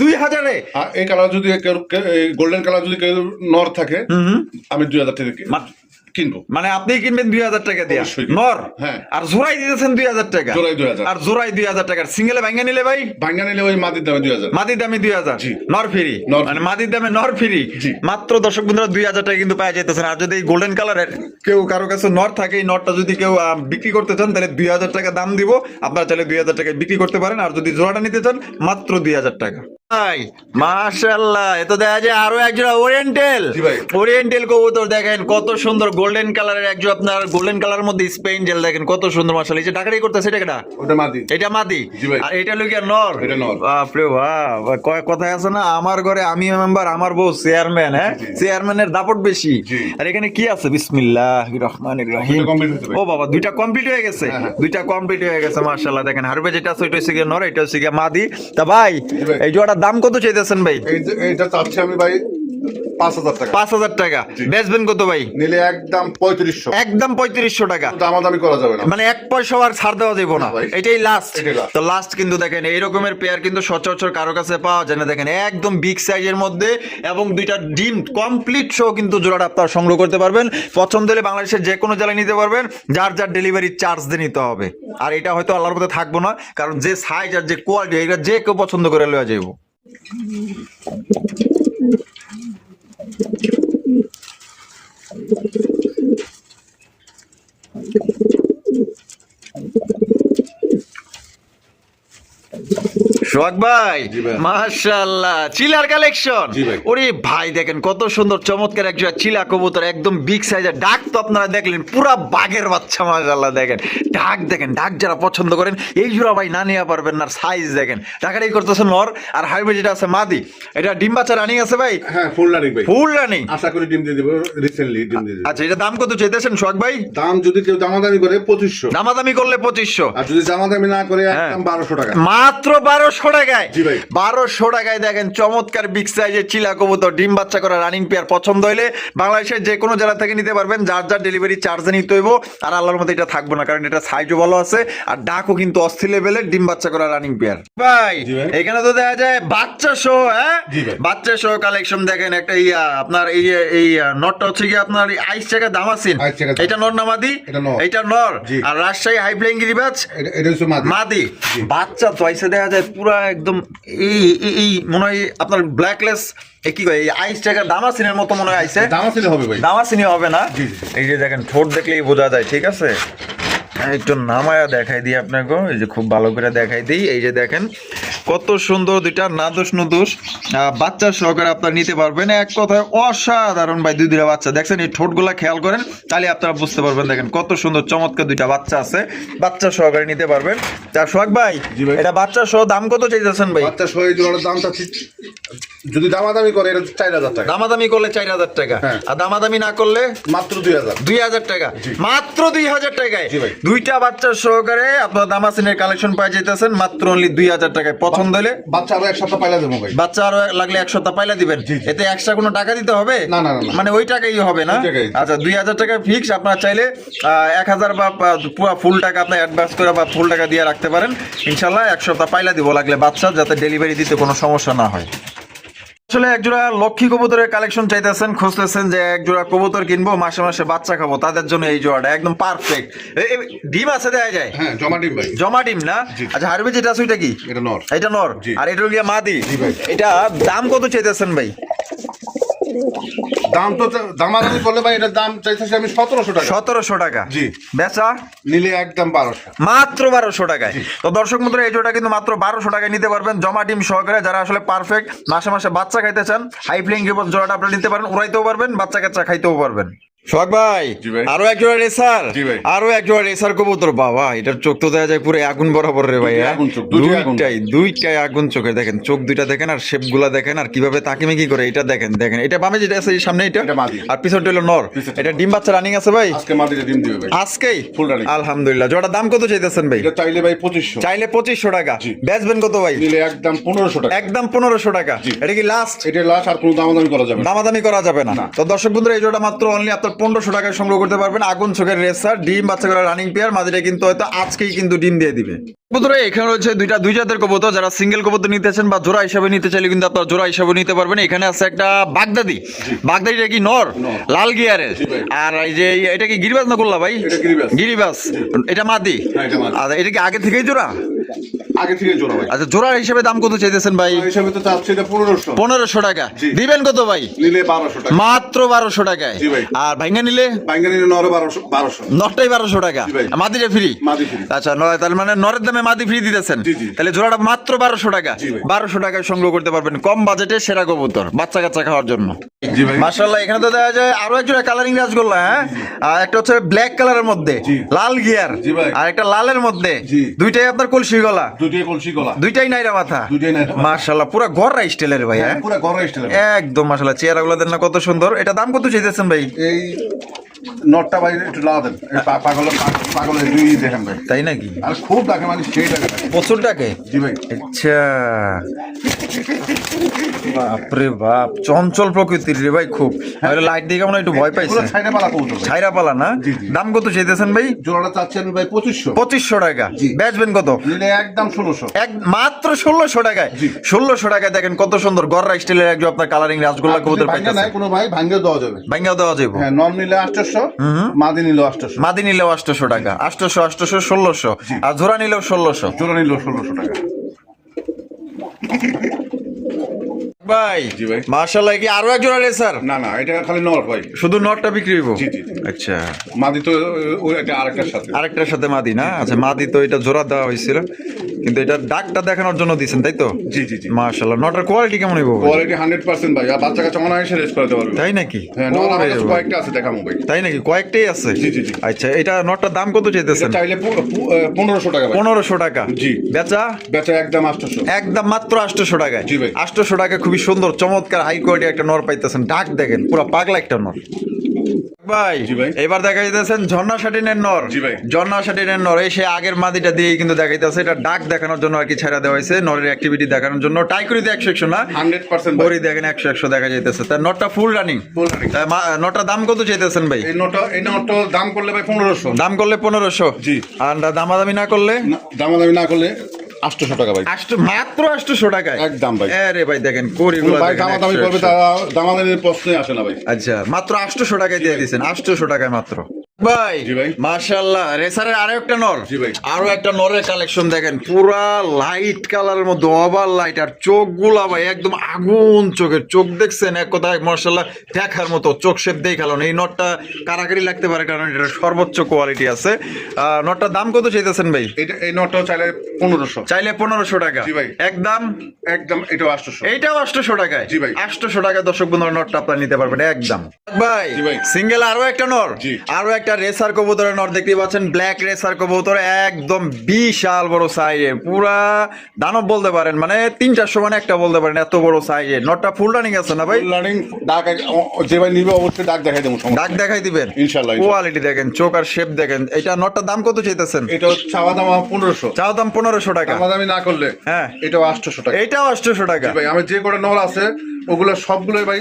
2000-এ? আর এই কালার যদি গোল্ডেন কালার যদি কেউ নর থাকে আমি 2000 টাকা কিনবো। মানে আপনি কিনবেন 2000 টাকা দিয়া অবশ্যই। নর? হ্যাঁ। আর জোড়াই দিতেছেন 2000 টাকা? জোড়াই 2000। আর জোড়াই 2000 টাকা। সিঙ্গেলে ভাঙ্গা নিলে ভাই? ভাঙ্গা নিলে ওই মাদির দামে 2000। মাদির দামে 2000? জি। নর ফ্রি? নর মানে মাদির দামে নর ফ্রি? জি। মাত্র দর্শক বন্ধুরা 2000 টাকা কিন্তু পাওয়া যাইতেছেন। আর যদি এই গোল্ডেন কালারের কেউ কারো কাছে নর থাকে, এই নরটা যদি কেউ বিক্রি করতে চান তাহলে 2000 টাকা দাম দিব। আপনারা চাইলে 2000 টাকায় বিক্রি করতে পারেন। আর যদি জোড়াটা নিতে চান মাত্র 2000 টাকা। ভাই মাশাআল্লাহ, এ তো দেখা যায় আরো একজোড়া ওরিয়েন্টাল। জি ভাই। ওরিয়েন্টাল কবুতর দেখেন কত সুন্দর, গোল্ডেন কালারের একজোড়া আপনার গোল্ডেন কালারের মধ্যে স্পেন জেল দেখেন কত সুন্দর। মাশাআল্লাহ, এই যে ডাকাডাকি করতেছে এটা কেডা? ওটা মাদি। এটা মাদি? জি ভাই। আর এটা লইয়া নর? এটা নর। বাপ রে বাপ, কথায় আছে না, আমার ঘরে আমি মেম্বার, আমার বউ চেয়ারম্যান। হ্যাঁ, চেয়ারম্যানের দাপট বেশি। জি। আর এখানে কি আছে? বিসমিল্লাহির রহমানির রহিম। দুইটা complete হয়েছে ভাই। ও বাবা, দুইটা কমপ্লিট হয়ে গেছে? হ্যাঁ, হ্যাঁ। দুইটা কমপ্লিট হয়ে গেছে মাশাআল্লাহ। দেখেন হারবে যেটা আছে ওইটা হচ্ছে গিয়ে নর, এটা হচ্ছে গিয়ে মাদি। তা ভাই, জি ভাই। এই জোড়াটার দাম কত চাইতেছেন ভাই? এইটা চাচ্ছি আমি ভাই 5000 টাকা। 5000 টাকা? জি। বেচবেন কত ভাই? নিলে একদম 3500। একদম 3500 টাকা? দামাদামি করা যাবে না। মানে এক পয়সাও আর ছাড় দেওয়া যাবে না? না ভাই। এটাই লাস্ট? এটাই last। তো লাস্ট কিন্তু দেখেন এই রকমের পেয়ার কিন্তু সচরাচর কারো কাছে পাওয়া যায় না। দেখেন একদম বিগ সাইজের মধ্যে এবং দুইটা ডিম কমপ্লিট সহ কিন্তু জোড়াটা আপনারা সংগ্রহ করতে পারবেন। পছন্দ হলে বাংলাদেশের যে কোনো জেলায় নিতে পারবেন, যার যার ডেলিভারি চার্জ দিয়ে নিতে হবে। আর এটা হয়তো আল্লাহর মধ্যে থাকবো না, কারণ যে সাইজ আর যে কোয়ালিটি এটা যে কেউ পছন্দ করে লওয়া যাইব। সোহাগ ভাই জি ভাই। মাশাআল্লাহ চিলার কালেকশন। জি ভাই। ওরে ভাই দেখেন কত সুন্দর চমৎকার একজোড়া চিলা কবুতর, একদম বিগ সাইজের। ডাক তো আপনারা দেখলেন পুরা বাঘের বাচ্চা, মাশাআল্লাহ দেখেন ডাক দেখেন। ডাক যারা পছন্দ করেন এই জোড়া ভাই না নিয়ে পারবেন না, সাইজ দেখেন। টাকাটাই করতেছে নর, আর হাইব্রিড যেটা আছে মাদি, এটা ডিম বাচ্চা রানিং আছে ভাই, হ্যাঁ ফুল রানিং ভাই, ফুল রানিং। আশা করি ডিম দিয়ে দেবো, রিসেন্টলি ডিম দিয়ে দেবো। আচ্ছা এটা দাম কত চাইতেছেন সোহাগ ভাই? দাম যদি কেউ দামাদামি করে 2500, দামাদামি করলে 2500, আর যদি দামাদামি না করে হ্যাঁ। একদম 1200 টাকা। মাত্র 1200 টাকায়। জি ভাই। 1200 টাকায় দেখেন চমৎকার বিগ সাইজের চিলা কবুতর, ডিম বাচ্চা করা রানিং পেয়ার। পছন্দ হইলে বাংলাদেশের যে কোনো জেলা থেকে নিতে পারবেন, যার যার ডেলিভারি চার্জে নিতে হইব। আর আল্লাহর মধ্যে এটা থাকবে না, কারণ এটা সাইজও ভালো আছে আর ডাকও কিন্তু অস্থির লেভেলের, ডিম বাচ্চা করা রানিং পেয়ার। ভাই জি ভাই। এখানে তো দেখা যায় বাচ্চা শো, হ্যাঁ জি ভাই। বাচ্চা শো কালেকশন দেখেন। একটা আপনার এই নটটা হচ্ছে কি আপনার আইস টাকা দামাসিন, আইস টাকা দাম। এটা নর না মাদি? এটা নর। এটা নর। জি। আর রাজশাহী হাই ফ্লাইং গিরিবাজ এটা হচ্ছে মাদি। মাদি। বাচ্চা চয়েসে দেখা যায় পুরা একদম এই মনে হয় আপনার ব্ল্যাকলেস কি কয় এই আইস টাকার দামাসিনের মতো মনে হয় আইসে। দামাসিনে হবে ভাই। দামাসিনি হবে না? জি, জি। এই যে দেখেন ঠোঁট দেখলেই বোঝা যায়, ঠিক আছে। একটু নামায়া দেখাই দিই আপনাকে, এই যে খুব ভালো করে দেখাই দিই। এই যে দেখেন কত সুন্দর দুইটা নাদুস নুদুস বাচ্চা সহকারে আপনারা নিতে পারবেন। এক কথায় অসাধারণ ভাই, দুই দুইটা বাচ্চা দেখছেন, এই ঠোঁটগুলা খেয়াল করেন তাহলে আপনারা বুঝতে পারবেন। দেখেন কত সুন্দর চমৎকার দুইটা বাচ্চা আছে, বাচ্চা সহকারে নিতে পারবেন। তা সোহাগ ভাই জি ভাই। এটা বাচ্চা সহ দাম কত চাইতেছেন ভাই? বাচ্চা সহ এই জোড়ার দামটা ঠিক, যদি দামাদামি করে এটা 4000 টাকা, দামাদামি করলে 4000 টাকা, হ্যাঁ। আর দামাদামি না করলে মাত্র 2000। 2000 টাকা, জি। মাত্র 2000 টাকায় জি ভাই। দুইটা বাচ্চা সহকারে আপনার দামাসিনের কালেকশন পাই যেতেছেন মাত্র অনলি 2000 টাকায়। পছন্দ হলে বাচ্চা আরো এক সপ্তাহ পাইলা দেবো ভাই। বাচ্চা আরো লাগলে 1 সপ্তাহ পাইলা দিবেন। জি, জি। এতে এক্সট্রা কোনো টাকা দিতে হবে? না, না, না, না। মানে ওই টাকাই হবে না? ওই টাকাই। আচ্ছা 2000 টাকা ফিক্স। আপনারা চাইলে 1000 বা পুরো ফুল টাকা আপনি অ্যাডভান্স করে বা ফুল টাকা দিয়ে রাখতে পারেন। ইনশাল্লাহ 1 সপ্তাহ পাইলা দিব লাগলে বাচ্চা, যাতে ডেলিভারি দিতে কোনো সমস্যা না হয়। আসলে একজোড়া লক্ষ্মী কবুতরের কালেকশন চাইতেছেন, খুঁজতেছেন যে একজোড়া কবুতর কিনবো, মাসে মাসে বাচ্চা খাবো, তাদের জন্য এই জোড়াটা একদম পারফেক্ট। ডিম আছে দেখা যায়, হ্যাঁ জমা ডিম ভাই। জমা ডিম না? জি। আচ্ছা হারবে যেটা আছে ওইটা কি? এটা নর। এটা নর। জি। আর এটা হলো মাদি। জি ভাই। এটা দাম কত চাইতেছেন ভাই? দাম তো দামাদামি করলে ভাই এটার দাম চাইতেছি আমি 1700 টাকা। 1700 টাকা। জি। বেচা নিলে একদম 1200। মাত্র 1200 টাকায়। তো দর্শক বন্ধুরা এই জোড়া কিন্তু মাত্র 1200 টাকায় নিতে পারবেন, জমা ডিম সহকারে। যারা আসলে পারফেক্ট মাসে মাসে বাচ্চা খাইতে চান, হাই ফ্লাইং রিপোর্ট জোড়াটা আপনি নিতে পারেন, উড়াইতেও পারবেন, বাচ্চা কাচ্চা খাইতেও পারবেন। সোহাগ ভাই জি ভাই। আরো এক জোড়া রেসার, জি ভাই। আরো এক জোড়া রেসার কবুতর। বাবা এটার চোখ তো দেখা যায় পুরো আগুন বরাবর রে ভাই। দুইটাই আগুন চোখ, দুইটাই আগুন। দুইটাই আগুন চোখে। দেখেন চোখ দুইটা দেখেন, আর শেপ গুলা দেখেন, আর কিভাবে তাকিমেকি করে এটা দেখেন। দেখেন এটা বামে যেটা আছে সামনে এটা, এটা মাদি। আর পিছনটা হলো নর। পিছনটা। এটা ডিম বাচ্চা রানিং আছে ভাই আজকে মাদিরে ডিম দিবে ভাই। আজকেই? Full running. আলহামদুলিল্লাহ। জোড়া দাম কত চাইতেছেন ভাই? এটা চাইলে ভাই 2500, চাইলে 2500 টাকা। জি। বেচবেন কত ভাই? নিলে একদম 1500 টাকা। একদম 1500 টাকা। জি। এটা কি লাস্ট? এটা লাস্ট, আর কোনো দামাদামি করা যাবে না। দামাদামি করা যাবে না। না। তো দর্শক বন্ধুরা এই জোড়া মাত্র অনলি আপনার 1500 টাকায় সংগ্রহ করতে পারবেন। আগুন চোখের রেসার, ডিম বাচ্চা করা রানিং পেয়ার, মাঝে কিন্তু হয়তো আজকেই কিন্তু ডিম দিয়ে দিবে। কবুতর এখানে রয়েছে দুই জাতের কবুতর। যারা সিঙ্গেল কবুতর নিতে চান বা জোড়া হিসাবে নিতে চাইলে কিন্তু আপনারা জোড়া হিসাবে নিতে পারবেন। এখানে আছে একটা বাগদাদি। বাগদাদিটা কি নর? নর। লাল গিয়ারের। জি ভাই। আর এই যে এটা কি গিরিবাজ না করলা ভাই? এটা গিরিবাজ। গিরিবাজ। এটা মাদি। হ্যাঁ, এটা মাদি। আর এটা কি আগে থেকেই জোড়া? আগে থেকে জোড়া ভাই। আচ্ছা জোড়া হিসেবে দাম কত চাইতেছেন ভাই? এই হিসাবে তো চাচ্ছি এটা 1500। 1500 টাকা। জি। দিবেন কত ভাই? নিলে 1200 টাকা। মাত্র 1200 টাকায়। জি ভাই। আর ভাইঙ্গা নিলে? বাইঙ্গা নিলে নরে 1200। নরটাই 1200 টাকা। জি ভাই। মাদিটা ফ্রি? মাদি ফ্রি। আচ্ছা তাহলে মানে নরের দামে মাদি ফ্রি দিতেছেন। জি, জি। তাহলে জোড়াটা মাত্র 1200 টাকা। জি ভাই। 1200 টাকায় সংগ্রহ করতে পারবেন কম বাজেটে সেরা কবুতর বাচ্চা কাচ্চা খাওয়ার জন্য। জি ভাই। মাশাআল্লাহ এখানে তো দেখা যায় আরো এক জোড়া কালারিং রাসগোল্লা। হ্যাঁ আর একটা হচ্ছে ব্ল্যাক কালারের মধ্যে জি। লাল গিয়ার, জি ভাই। আর একটা লালের মধ্যে। জি। দুইটাই আপনার কলসি গলা, দুটোই কলসি গলা। দুইটাই নাইরা মাথা। দুইটাই নাইরা মাথা। মাশাআল্লাহ পুরো গররা স্টাইলের ভাই। হ্যাঁ পুরো ঘরে স্টাইল। একদম মাশাআল্লাহ চেহারাগুলো দেন না কত সুন্দর। এটা দাম কত চাইতেছেন ভাই? এই নটটা ভাই একটু লাগাতেন। পাগলের দুই দেখেন ভাই। তাই নাকি? আর খুব ডাকে মানে সেই টাকা। প্রচুর টাকে? জি ভাই। আচ্ছা বাপরে বাপ, চঞ্চল প্রকৃতির রে ভাই খুব। লাইট দিয়ে কেমন একটু ভয় পাইছে। ছাইনা পালা কবুতর ভাই। ছাইরা পালা না? জি, জি। দাম কত চাইতেছেন ভাই? জোড়াটা চাচ্ছেন ভাই 2500। 2500 টাকা। জি। বেচবেন কত? নিলে একদম 1600। মাত্র 1600 টাকায়। জি। 1600 টাকায় দেখেন কত সুন্দর গররা স্টাইলের একজন আপনার কালারিং রাসগোল্লা কবুতর ভাঙ্গা পাইতেছেন। নাই কোনো ভাই, ভাঙ্গা দেওয়া যাবে। ভাঙ্গাও দেওয়া যাবে। হ্যাঁ নন নিলে 800, মাদি নিলে 800। মাদি নিলেও 800 টাকা। 800 1600। আর জোড়া নিলেও 1600। জোড়া নিলেও 1600 টাকা। ভাই জি ভাই। মাশাআল্লাহ কি আরো এক জোড়া রেসার? না না এটা খালি নর ভাই। শুধু নটটা বিক্রি হইব? জি, জি, জি। আচ্ছা মাদি তো ওই একটা আরেকটার সাথে। আরেকটার সাথে মাদি না? আচ্ছা মাদি তো এটা জোড়া দেওয়া হয়েছিল। কিন্তু এটা ডাকটা দেখানোর জন্য দিছেন তাই তো? জি জি জি। মাশাআল্লাহ। নটার কোয়ালিটি কেমন হইব ভাই? কোয়ালিটি 100% ভাই, আর বাচ্চা কাচ্চা অনায়াসে রেস করাতে পারবে। তাই নাকি? হ্যাঁ, নর আমার ওরে কাছে ভাই। কয়েকটা আছে, দেখাবো ভাই। তাই নাকি? কয়েকটাই আছে? জি জি জি। আচ্ছা, এটা নটটার দাম কত এটা চাইতেছেন? চাইলে 1500 টাকা ভাই। 1500 টাকা। জি। বেচা বেচা একদম 800। একদম মাত্র 800 টাকায়। জি ভাই। 800 টাকা খুবই সুন্দর চমৎকার হাই কোয়ালিটি একটা নর পাইতেছেন। ডাক দেখেন পুরো পাগলা একটা নর ভাই। জি ভাই। এবার দেখা যাইতেছেন ঝর্ণা শাটিনের নর। জি ভাই। ঝর্ণা শাটিনের নর এই সে আগের মাদিটা দিয়ে কিন্তু দেখাইতেছে। এটা ডাক দেখানোর জন্য আর কি ছেড়ে দেওয়া হয়েছে, নরের অ্যাক্টিভিটি দেখানোর জন্য। টাইকুরিতে 100 না 100% ভাই। বড়ি দেখেন 100 দেখা যাইতেছে। তার নটটা ফুল রানিং। Full running। নটটার দাম কত চাইতেছেন ভাই? এই নোটটা দাম করলে ভাই 1500। দাম করলে 1500। জি। আর দামাদামি না করলে দামাদামি না করলে 800 টাকা ভাই। মাত্র 800 টাকায় একদম ভাই। আরে ভাই দেখেন কোরিগুলো ভাই দেখেন দামাদামি 100, করবে, 100। তারা দামাদামির প্রশ্নই আসে না ভাই। আচ্ছা, মাত্র 800 টাকায় দিয়ে দিয়েছেন। 800 টাকায় মাত্র ভাই। জি ভাই। মাশাআল্লাহ। রেসারের আরো একটা নর। জি ভাই। আরো একটা নরের কালেকশন দেখেন, পুরা লাইট কালারের মধ্যে ওভার লাইট, আর চোখগুলা ভাই একদম আগুন চোখের। চোখ দেখছেন এক কথায় মাশাআল্লাহ দেখার মতো, চোখ শেপ দেখালেন। এই নটটা কারাকারি লাগতে পারে কারণ এটা সর্বোচ্চ কোয়ালিটি আছে। নটটার দাম কত চাইতেছেন ভাই? এই নোটটাও চাইলে 1500। চাইলে 1500 টাকা। জি ভাই। একদম একদম এটাও 800। এইটাও 800 টাকায়। জি ভাই। 800 টাকা দর্শক বন্ধুরা নটটা আপনারা নিতে পারবেন একদম ভাই। জি ভাই। সিঙ্গেল আরো একটা নর। জি। আরো একটা রেসার কবুতরের নর দেখতে পাচ্ছেন, ব্ল্যাক রেসার কবুতর, একদম বিশাল বড় সাইজের, পুরা দানব বলতে পারেন, মানে 3-400 মানে একটা বলতে পারেন, এত বড় সাইজের। নটটা ফুল রানিং আছে না ভাই? লার্নিং ডাক যে ভাই নিবে অবশ্যই ডাক দেখাই দেবো। ডাক দেখাই দিবেন ইনশাআল্লাহ। কোয়ালিটি দেখেন, চোখ আর শেপ দেখেন। এটা নটটার দাম কত চাইতেছেন? এটা চাওয়া দাম 1500। চাও দাম 1500 টাকা। দামাদামি না করলে হ্যাঁ। এটাও 800 টাকা। এইটাও 800 টাকা। জি ভাই, আমি যে কটা নল আছে ওগুলো সবগুলোই ভাই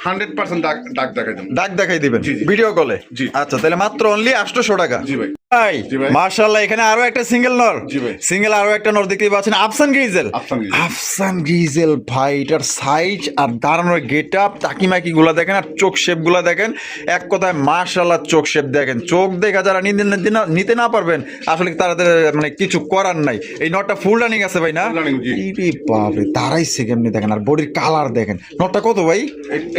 100% ডাক দেখাই দেবো। ডাক দেখাই দিবেন জি, জি। ভিডিও কলে। জি। আচ্ছা, তাহলে মাত্র অনলি 800 টাকা। জি ভাই। ভাই জি ভাই। মাশাআল্লাহ, এখানে আরো একটা সিঙ্গেল নর। জি ভাই। সিঙ্গেল আরো একটা নর দেখতে পাচ্ছেন, আফসান গ্রিজেল। আফসান গ্রিজেল। আফসান গ্রিজেল ভাই, এটার সাইজ আর দাঁড়ানোর গেটআপ, টাকিমাকি গুলা দেখেন, আর চোখ শেপ গুলা দেখেন। এক কথায় মাশাআল্লাহ চোখ শেপ দেখেন। চোখ দেখা যারা নিতে না পারবেন আসলে তাদের মানে কিছু করার নাই। এই নটটা ফুল রানিং আছে ভাই না? Full running, জি। ইরে বাপরে, দাঁড়াইছে কেমনি দেখেন, আর বডির কালার দেখেন। নটটা কত ভাই?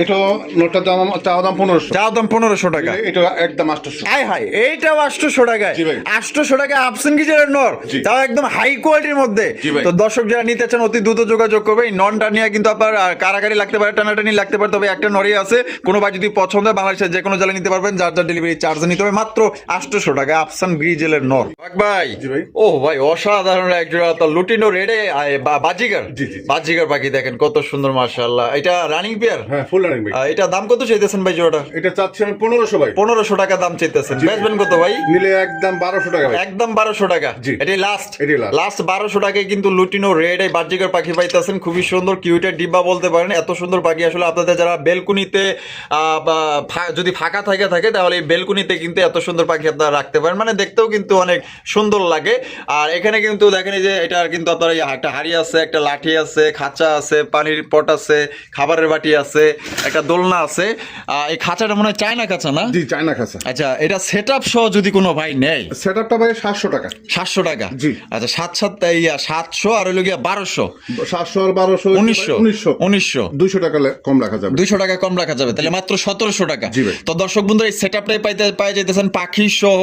এটা নোটটার দাম চাওয়া দাম 1500। চাও দাম 1500 টাকা। এটা একদম 800। আয় হাই, এইটাও 800 টাকায়। জি ভাই। 800 টাকায় আফসান গিজারের নর, জি। তাও একদম হাই কোয়ালিটির মধ্যে। জি ভাই। তো দর্শক যারা নিতে চান অতি দ্রুত যোগাযোগ করবে। এই ননটা নিয়ে কিন্তু আপনার কারাকারি লাগতে পারে, টানাটানি লাগতে পারে, তবে একটা নরই আছে। কোনো ভাই যদি পছন্দ হয় বাংলাদেশের যে কোনো জেলায় নিতে পারবেন, যার যার ডেলিভারি চার্জ নিতে হবে মাত্র 800 টাকায় আফসান গ্রিজেলের নর ভাই। জি ভাই। ও ভাই, অসাধারণ একজোড়া তো লুটিনো রেডে বাজিগার। জি, জি। বাজিগার পাখি দেখেন কত সুন্দর মাশাআল্লাহ। এটা রানিং পেয়ার। হ্যাঁ, ফুল রানিং ভাই। এটা দাম কত চাইতেছেন ভাই জোড়াটা? এটা চাচ্ছি আমি 1500 ভাই। 1500 টাকা দাম চাইতেছেন। বেচবেন কত ভাই? নিলে একদম 1200 টাকা ভাই। একদম 1200 টাকা। জি। এটাই লাস্ট। এটাই last। লাস্ট 1200 টাকায় কিন্তু লুটিনো রেড এই বাজিকার পাখি পাইতেছেন। খুবই সুন্দর কিউটের ডিব্বা বলতে পারেন। এত সুন্দর পাখি আসলে আপনাদের যারা বেলকুনিতে যদি ফাঁকা থাকে তাহলে এই বেলকুনিতে কিন্তু এত সুন্দর পাখি আপনারা রাখতে পারেন, মানে দেখতেও কিন্তু অনেক সুন্দর লাগে। আর এখানে কিন্তু দেখেন এই যে এটা কিন্তু আপনার একটা হাড়ি আছে, একটা লাঠি আছে, খাঁচা আছে, পানির পট আছে, খাবারের বাটি আছে, একটা দোলনা আছে। এই খাঁচাটা মনে হয় চায়না খাঁচা না? জি, চায়না খাসা। আচ্ছা, এটা সেটআপ সহ যদি কোনো ভাই নেয় সেটআপটা ভাই 700 টাকা। 700 টাকা। জি। আচ্ছা, 700 আর হইল গিয়া 1200, 700 আর 1200 1900 200 টাকা কম রাখা যাবে। 200 টাকা কম রাখা যাবে, তাহলে মাত্র 1700 টাকা। জি ভাই। তো দর্শক বন্ধুরা এই সেটআপটাই পাই যাইতেছেন পাখি সহ,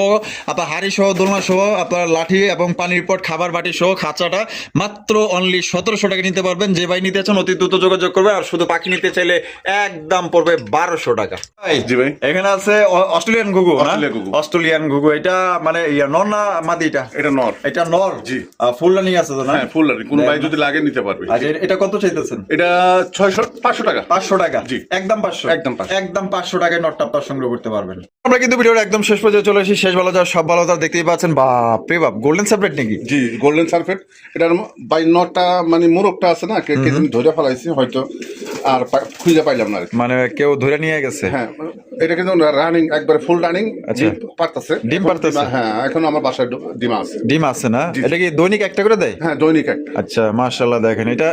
আপনার হাড়ি সহ, দোলনা সহ, আপনার লাঠি এবং পানির পট, খাবার বাটি সহ খাঁচাটা মাত্র অনলি 1700 টাকা নিতে পারবেন। যে ভাই নিতে চান অতি দ্রুত যোগাযোগ করবে। আর শুধু পাখি নিতে চাইলে একদম পড়বে 1200 টাকা। জি ভাই। এখানে আছে অস্ট্রেলিয়ান ঘুঘু। অস্ট্রেলিয়ান ঘুঘু। অস্ট্রেলিয়ান ঘুঘু, এটা মানে নর না মাদি? এটা নর। এটা নর। জি। ফুল রানিং আছে তো না? হ্যাঁ, ফুল রানিং। কোন ভাই যদি লাগে নিতে পারবে। আচ্ছা, এটা কত চাইতেছেন? এটা 500 টাকা। 500 টাকা। জি। একদম 500। একদম 500। একদম 500 টাকায় নটটা আপনার সংগ্রহ করতে পারবেন। আমরা কিন্তু ভিডিওর একদম শেষ পর্যায়ে চলে এসেছি। শেষ ভালো যাওয়ার সব ভালো যাওয়ার দেখতেই পাচ্ছেন। বাপরে বাপ, গোল্ডেন সাপরেট নাকি? জি, গোল্ডেন সালফেট। এটার বাই নটটা মানে মোরগটা আছে না, কে দিন ধরে ফেলাইছি হয়তো, আর খুঁজে পাইলাম না আর কি। মানে কেউ ধরে নিয়ে গেছে? হ্যাঁ, এটা কিন্তু রানিং, একবারে ফুল রানিং। আচ্ছা। পারতাছে। ডিম পারতাছে? হ্যাঁ, এখন আমার বাসায় ডিম আছে। ডিম আছে না? জি। এটা কি দৈনিক একটা করে দেয়? হ্যাঁ, দৈনিক একটা। আচ্ছা, মাশাআল্লাহ। দেখেন এটা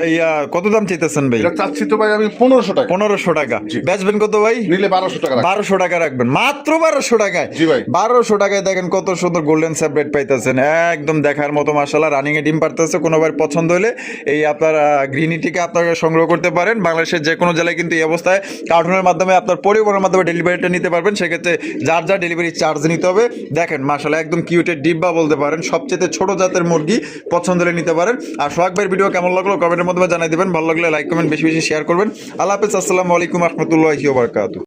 কত দাম চাইতেছেন ভাই? এটা চাচ্ছি তো ভাই আমি 1500 টাকা। 1500 টাকা। জি। বেচবেন কত ভাই? নিলে 1200 টাকা রাখবো। 1200 টাকা রাখবেন, মাত্র 1200 টাকায়। জি ভাই। 1200 টাকায় দেখেন কত সুন্দর গোল্ডেন সাপরেট পাইতেছেন, একদম দেখার মতো মাশাআল্লাহ। রানিং এ ডিম পারতেছে। কোনো ভাই পছন্দ হলে এই আপনার গ্রিনিটিকে আপনারা সংগ্রহ করতে পারেন। বাংলাদেশের বাংলাদেশের যে কোনো জেলায় কিন্তু এই অবস্থায় কার্টুনের মাধ্যমে আপনার পরিবহনের মাধ্যমে ডেলিভারিটা নিতে পারবেন। সেক্ষেত্রে যার যা ডেলিভারি চার্জ নিতে হবে। দেখেন মাশাআল্লাহ একদম কিউটের ডিব্বা বলতে পারেন, সবচেয়ে ছোট জাতের মুরগি, পছন্দ হলে নিতে পারেন। আর সোহাগ ভাইয়ের ভিডিও কেমন লাগলো কমেন্টের মাধ্যমে জানাই দেবেন, ভালো লাগলে লাইক কমেন্ট বেশি বেশি শেয়ার করবেন। আল্লাহ হাফেজ, আসসালামু আলাইকুম রহমতুল্লাহি ওয়া বারাকাতুহু।